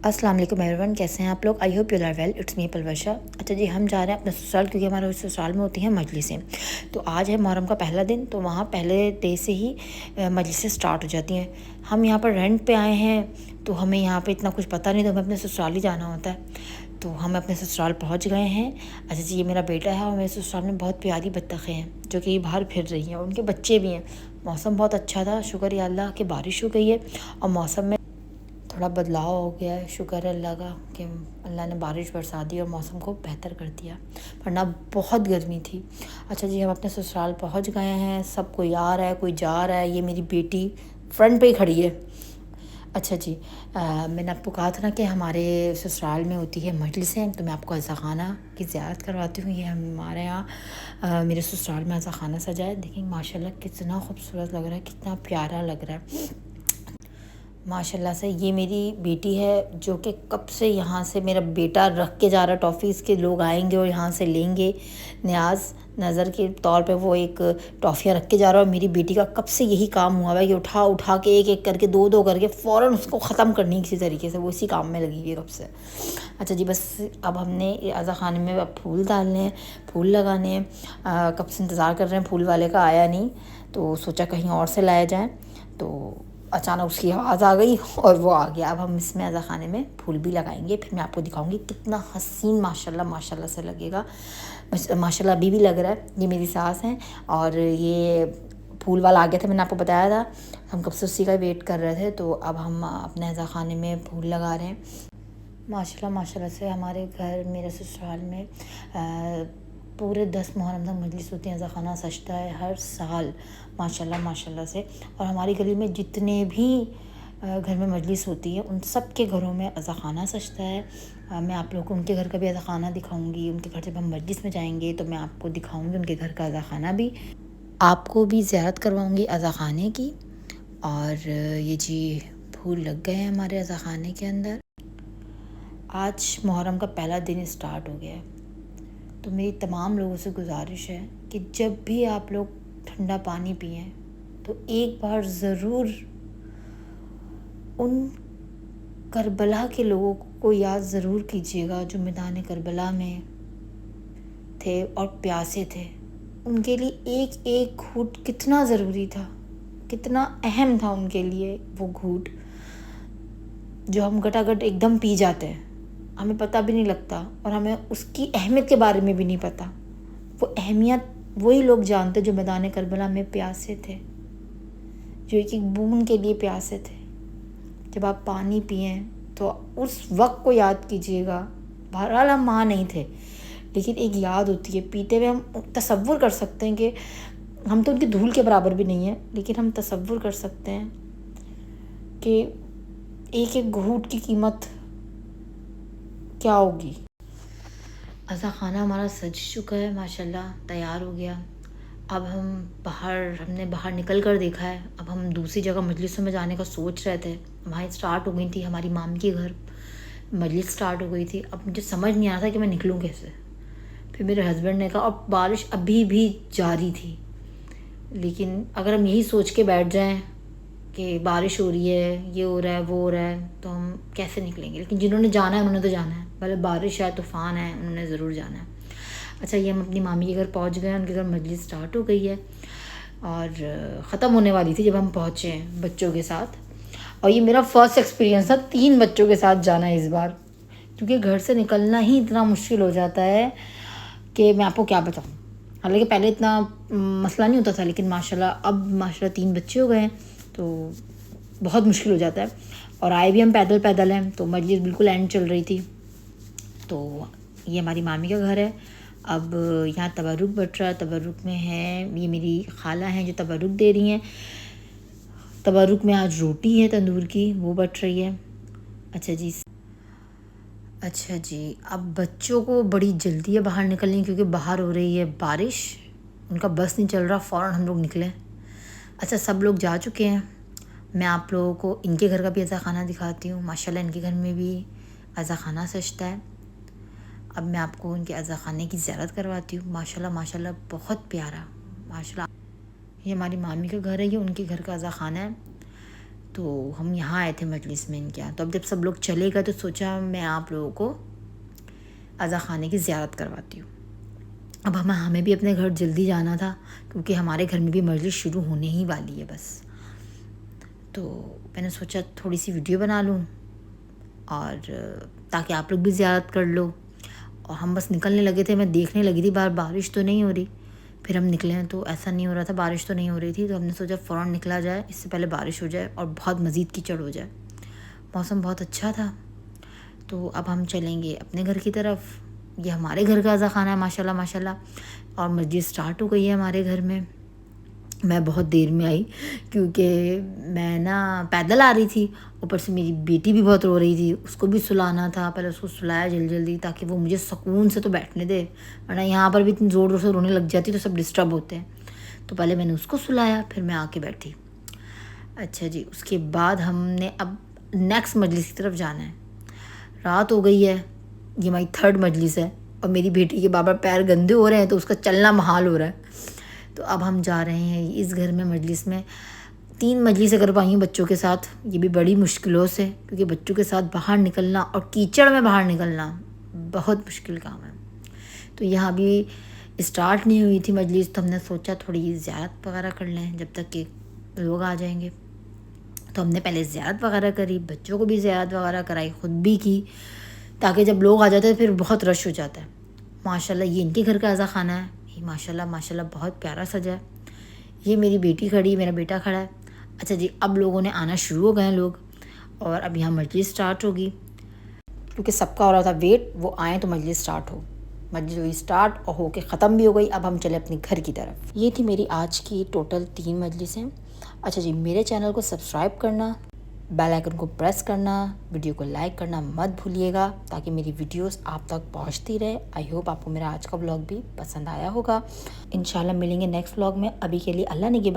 अस्सलाम वालेकुम एवरीवन, कैसे हैं आप लोग। I hope you are well. It's me Palwasha. अच्छा जी, हम जा रहे हैं अपने ससुराल, क्योंकि हमारे ससुराल में होती हैं मजलिसें। तो आज है मुहर्रम का पहला दिन, तो वहाँ पहले डे से ही मजलिसें स्टार्ट हो जाती हैं। हम यहाँ पर रेंट पे आए हैं, तो हमें यहाँ पे इतना कुछ पता नहीं, तो हमें अपने ससुराल ही जाना होता है। तो हम अपने ससुराल पहुँच गए हैं। अच्छा जी, ये मेरा बेटा है और मेरे ससुराल में बहुत प्यारी बत्तखें हैं जो कि बाहर फिर रही हैं, और उनके बच्चे भी हैं। मौसम बहुत अच्छा था, शुक्र या अल्लाह कि बारिश हो गई है और मौसम में थोड़ा बदलाव हो गया है। शुक्र है अल्लाह का कि अल्लाह ने बारिश बरसा दी और मौसम को बेहतर कर दिया, वरना बहुत गर्मी थी। अच्छा जी, हम अपने ससुराल पहुंच गए हैं। सब कोई आ रहा है, कोई जा रहा है। ये मेरी बेटी फ्रंट पे ही खड़ी है। अच्छा जी, मैंने आपको कहा था ना कि हमारे ससुराल में होती है मजलिसें, तो मैं आपको अज़ा ख़ाना की ज़ियारत करवाती हूँ। ये हमारे यहाँ मेरे ससुराल में अज़ा ख़ाना सजा है। देखिए माशाल्लाह कितना खूबसूरत लग रहा है, कितना प्यारा लग रहा है माशाल्लाह से। ये मेरी बेटी है जो कि कब से यहाँ से मेरा बेटा रख के जा रहा है टॉफ़ीज़ के। लोग आएंगे और यहाँ से लेंगे, न्याज नज़र के तौर पे वो एक टॉफ़ियाँ रख के जा रहा है। और मेरी बेटी का कब से यही काम हुआ है कि उठा उठा के एक एक करके दो दो करके फ़ौरन उसको ख़त्म करनी किसी तरीके से। वो इसी काम में लगी हुई है कब से। अच्छा जी, बस अब हमने अज़ा ख़ाने में अब फूल डालने हैं, फूल लगाने हैं। कब से इंतज़ार कर रहे हैं, फूल वाले का आया नहीं, तो सोचा कहीं और से लाया जाए। तो अचानक उसकी आवाज़ आ गई और वो आ गया। अब हम इसमें अज़ा ख़ाने में फूल भी लगाएंगे, फिर मैं आपको दिखाऊंगी कितना हसीन माशाल्लाह माशाल्लाह से लगेगा। माशाल्लाह अभी भी लग रहा है। ये मेरी सास हैं और ये फूल वाला आ गया था, मैंने आपको बताया था। हम कब से उसी का वेट कर रहे थे। तो अब हम अपने अज़ा ख़ाने में फूल लगा रहे हैं। माशाल्लाह माशाल्लाह से हमारे घर मेरे ससुराल में पूरे 10 मुहर्रम तक मजलिस होती है। अज़ा ख़ाना सजता है हर साल माशाल्लाह माशाल्लाह से। और हमारी गली में जितने भी घर में मजलिस होती है उन सब के घरों में अज़ा ख़ाना सजता है। मैं आप लोगों को उनके घर का भी अज़ा ख़ाना दिखाऊंगी। उनके घर जब हम मजलिस में जाएंगे तो मैं आपको दिखाऊंगी उनके घर का अज़ा ख़ाना भी, आपको भी ज़ियारत करवाऊंगी अज़ा ख़ाने की। और ये जी फूल लग गए हैं हमारे अज़ा ख़ाने के अंदर। आज मुहर्रम का पहला दिन स्टार्ट हो गया है। तो मेरी तमाम लोगों से गुजारिश है कि जब भी आप लोग ठंडा पानी पिएं तो एक बार ज़रूर उन करबला के लोगों को याद ज़रूर कीजिएगा जो मैदान करबला में थे और प्यासे थे। उनके लिए एक एक घूंट कितना ज़रूरी था, कितना अहम था उनके लिए वो घूंट, जो हम गटागट एकदम पी जाते हैं, हमें पता भी नहीं लगता और हमें उसकी अहमियत के बारे में भी नहीं पता। वो अहमियत वही लोग जानते जो मैदान करबला में प्यासे थे, जो एक एक बूंद के लिए प्यासे थे। जब आप पानी पिएं तो उस वक्त को याद कीजिएगा। बहरहाल हम वहाँ नहीं थे, लेकिन एक याद होती है। पीते हुए हम तसव्वुर कर सकते हैं कि हम तो उनकी धूल के बराबर भी नहीं है, लेकिन हम तसव्वुर कर सकते हैं कि एक एक घूंट की कीमत क्या होगी। अज़ा ख़ाना हमारा सज चुका है माशाल्लाह, तैयार हो गया। अब हमने बाहर निकल कर देखा है। अब हम दूसरी जगह मजलिसों में जाने का सोच रहे थे। वहाँ स्टार्ट हो गई थी हमारी मामी के घर मजलिस स्टार्ट हो गई थी। अब मुझे समझ नहीं आ रहा था कि मैं निकलूँ कैसे। फिर मेरे हस्बैंड ने कहा, और बारिश अभी भी जारी थी, लेकिन अगर हम यही सोच के बैठ जाएं कि बारिश हो रही है, ये हो रहा है, वो हो रहा है, तो हम कैसे निकलेंगे। लेकिन जिन्होंने जाना है उन्होंने तो जाना है, भले बारिश है, तूफ़ान है, उन्होंने ज़रूर जाना है। अच्छा, ये हम अपनी मामी के घर पहुंच गए। उनके घर मजलिस स्टार्ट हो गई है और ख़त्म होने वाली थी जब हम पहुँचे बच्चों के साथ। और ये मेरा फ़र्स्ट एक्सपीरियंस था 3 बच्चों के साथ जाना इस बार, क्योंकि घर से निकलना ही इतना मुश्किल हो जाता है कि मैं आपको क्या बताऊँ। हालांकि पहले इतना मसला नहीं होता था, लेकिन माशाल्लाह अब माशाल्लाह 3 बच्चे हो गए हैं तो बहुत मुश्किल हो जाता है। और आए भी हम पैदल पैदल हैं, तो मजलिस बिल्कुल एंड चल रही थी। तो ये हमारी मामी का घर है। अब यहाँ तबरुक बट रहा है। तबरुक में है, ये मेरी खाला हैं जो तबरुक दे रही हैं। तबरुक में आज रोटी है तंदूर की, वो बट रही है। अच्छा जी, अब बच्चों को बड़ी जल्दी है बाहर निकलने की, क्योंकि बाहर हो रही है बारिश। उनका बस नहीं चल रहा, फ़ौरन हम लोग निकले। अच्छा, सब लोग जा चुके हैं। मैं आप लोगों को इनके घर का भी अज़ा ख़ाना दिखाती हूँ। माशाल्लाह इनके घर में भी अज़ा ख़ाना सजता है। अब मैं आपको उनके अज़ा ख़ाने की ज़ियारत करवाती हूँ। माशाल्लाह माशाल्लाह बहुत प्यारा। माशाल्लाह ये हमारी मामी का घर है, ये उनके घर का अज़ा ख़ाना है। तो हम यहाँ आए थे मजलिस में इनके यहाँ। तो अब जब सब लोग चले गए तो सोचा मैं आप लोगों को अज़ा ख़ाने की ज़ियारत करवाती हूँ। अब हमें भी अपने घर जल्दी जाना था क्योंकि हमारे घर में भी मजलिस शुरू होने ही वाली है बस। तो मैंने सोचा थोड़ी सी वीडियो बना लूँ और ताकि आप लोग भी ज़ियारत कर लो। और हम बस निकलने लगे थे, मैं देखने लगी थी बाहर बारिश तो नहीं हो रही। फिर हम निकले हैं तो ऐसा नहीं हो रहा था, बारिश तो नहीं हो रही थी। तो हमने सोचा फ़ौरन निकला जाए, इससे पहले बारिश हो जाए और बहुत मज़ीद कीचड़ हो जाए। मौसम बहुत अच्छा था। तो अब हम चलेंगे अपने घर की तरफ। ये हमारे घर का अज़ा ख़ाना है माशाल्लाह माशाल्लाह। और मस्जिद स्टार्ट हो गई है हमारे घर में। मैं बहुत देर में आई क्योंकि मैं ना पैदल आ रही थी, ऊपर से मेरी बेटी भी बहुत रो रही थी, उसको भी सुलाना था। पहले उसको सुलाया जल्दी जल्दी ताकि वो मुझे सुकून से तो बैठने दे, वरना यहाँ पर भी इतनी ज़ोर ज़ोर से रोने लग जाती तो सब डिस्टर्ब होते हैं। तो पहले मैंने उसको सुलाया, फिर मैं आके बैठी। अच्छा जी, उसके बाद हमने अब नेक्स्ट मजलिस की तरफ जाना है। रात हो गई है, ये हमारी थर्ड मजलिस है और मेरी बेटी के बार पैर गंदे हो रहे हैं तो उसका चलना महाल हो रहा है। तो अब हम जा रहे हैं इस घर में मजलिस में। 3 मजलिसें कर पाई हूँ बच्चों के साथ, ये भी बड़ी मुश्किलों से, क्योंकि बच्चों के साथ बाहर निकलना और कीचड़ में बाहर निकलना बहुत मुश्किल काम है। तो यहाँ भी स्टार्ट नहीं हुई थी मजलिस, तो हमने सोचा थोड़ी ज़ियारत वगैरह कर लें जब तक कि लोग आ जाएंगे। तो हमने पहले ज़ियारत वगैरह करी, बच्चों को भी ज़ियारत वगैरह कराई, ख़ुद भी की, ताकि जब लोग आ जाते हैं फिर बहुत रश हो जाता है। माशाल्लाह ये इनके घर का अज़ा ख़ाना है, ये माशाल्लाह माशाल्लाह बहुत प्यारा सजा है। ये मेरी बेटी खड़ी, मेरा बेटा खड़ा है। अच्छा जी, अब लोगों ने आना शुरू हो गए हैं लोग, और अब यहाँ मजलिस स्टार्ट होगी क्योंकि सबका हो रहा था वेट, वो आए तो मजलिस स्टार्ट हो। मजलिस हुई स्टार्ट और होके ख़त्म भी हो गई। अब हम चले अपने घर की तरफ। ये थी मेरी आज की टोटल 3 मजलिसें। अच्छा जी, मेरे चैनल को सब्सक्राइब करना, बेल आइकन को प्रेस करना, वीडियो को लाइक करना मत भूलिएगा ताकि मेरी वीडियोस आप तक पहुंचती रहे। आई होप आपको मेरा आज का व्लॉग भी पसंद आया होगा। इंशाल्लाह मिलेंगे नेक्स्ट व्लॉग में। अभी के लिए अल्लाह निगहबान।